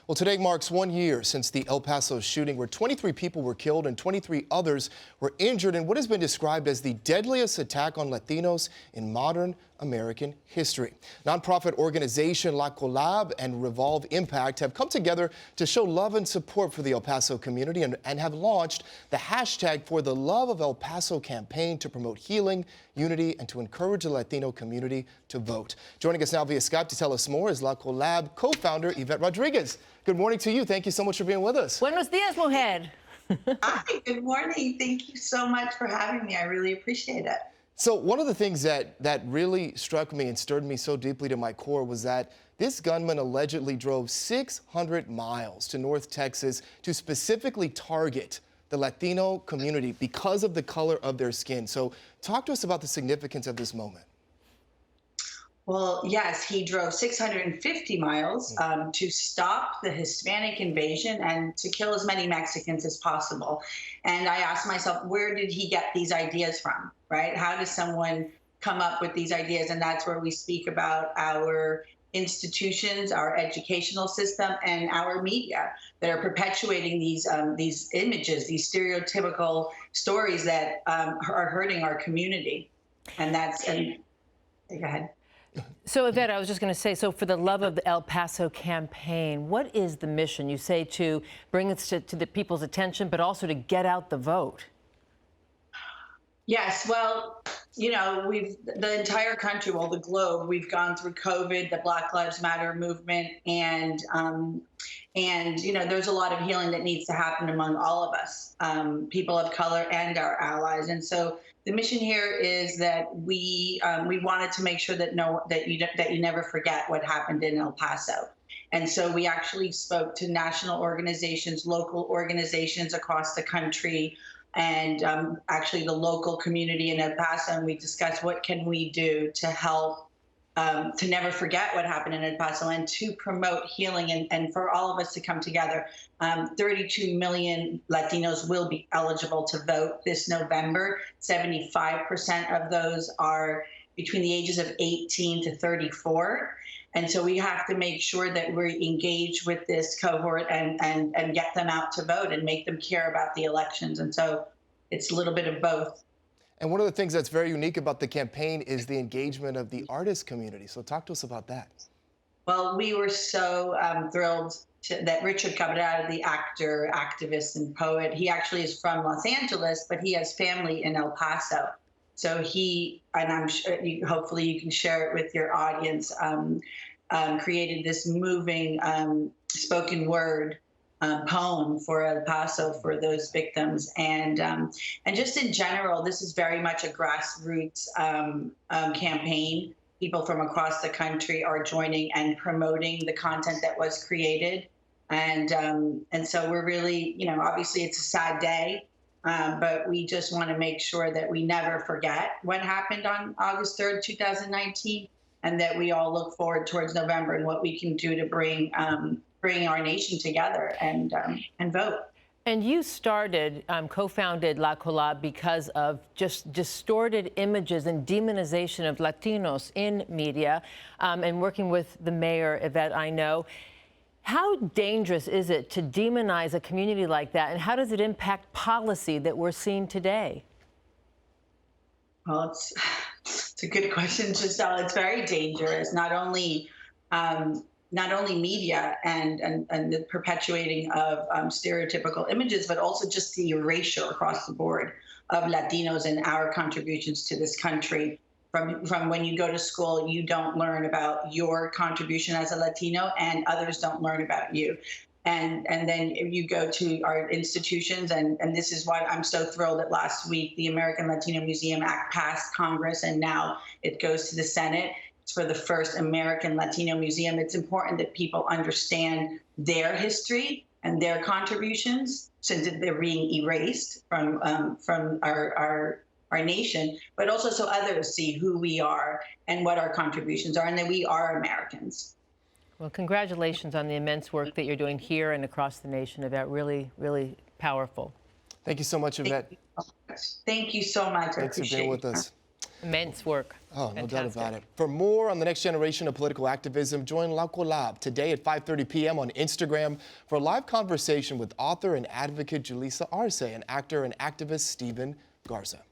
Well, today marks 1 year since the El Paso shooting where 23 people were killed and 23 others were injured in what has been described as the deadliest attack on Latinos in modern American history. Nonprofit organization La Collab and Revolve Impact have come together to show love and support for the El Paso community and have launched the hashtag for the Love of El Paso campaign to promote healing, unity, and to encourage the Latino community to vote. Joining us now via Skype to tell us more is La Collab co-founder Ivette Rodriguez. Good morning to you. Thank you so much for being with us. Buenos días, mujer. Hi, good morning. Thank you so much for having me. I really appreciate it. So one of the things that really struck me and stirred me so deeply to my core was that this gunman allegedly drove 600 miles to North Texas to specifically target the Latino community because of the color of their skin. So talk to us about the significance of this moment. Well, yes, he drove 650 miles to stop the Hispanic invasion and to kill as many Mexicans as possible. And I asked myself, where did he get these ideas from, right? How does someone come up with these ideas? And that's where we speak about our institutions, our educational system, and our media that are perpetuating these images, these stereotypical stories that are hurting our community. And go ahead. So, Yvette, I was just going to say, so for the Love of the El Paso campaign, what is the mission? You say to bring it to the people's attention, but also to get out the vote. Yes, well, you know, the entire country, well, the globe, we've gone through COVID, the Black Lives Matter movement, and you know, there's a lot of healing that needs to happen among all of us, people of color and our allies. And so the mission here is that we wanted to make sure that you never forget what happened in El Paso. And so we actually spoke to national organizations, local organizations across the country, and actually the local community in El Paso, and we discussed what can we do to help to never forget what happened in El Paso and to promote healing and for all of us to come together. 32 million Latinos will be eligible to vote this November. 75% of those are between the ages of 18 to 34. And so we have to make sure that we're engaged with this cohort and get them out to vote and make them care about the elections. And so it's a little bit of both. And one of the things that's very unique about the campaign is the engagement of the artist community. So talk to us about that. Well, we were so thrilled that Richard Cabrera, the actor, activist, and poet, he actually is from Los Angeles, but he has family in El Paso. So he, and I'm sure, hopefully you can share it with your audience, created this moving spoken word poem for El Paso for those victims. And just in general, this is very much a grassroots campaign. People from across the country are joining and promoting the content that was created. And so we're really, you know, obviously it's a sad day. But we just want to make sure that we never forget what happened on August 3rd, 2019, and that we all look forward towards November and what we can do to bring our nation together and vote. And you started, co-founded La Collab because of just distorted images and demonization of Latinos in media, and working with the mayor, Yvette, I know. How dangerous is it to demonize a community like that, and how does it impact policy that we're seeing today? Well, it's a good question, Giselle. It's very dangerous. Not only media and the perpetuating of stereotypical images, but also just the erasure across the board of Latinos and our contributions to this country. From when you go to school, you don't learn about your contribution as a Latino, and others don't learn about you. And then you go to our institutions, and this is why I'm so thrilled that last week the American Latino Museum Act passed Congress, and now it goes to the Senate. It's for the first American Latino museum. It's important that people understand their history and their contributions, since they're being erased from our nation, but also so others see who we are and what our contributions are, and that we are Americans. Well, congratulations on the immense work that you're doing here and across the nation, Yvette. Really, really powerful. Thank you so much, Yvette. Thank you so much. Thanks for being with us. Immense work. Oh, no doubt Fantastic. about it. For more on the next generation of political activism, join La Collab today at 5:30 p.m. on Instagram for a live conversation with author and advocate Julissa Arce and actor and activist Stephen Garza.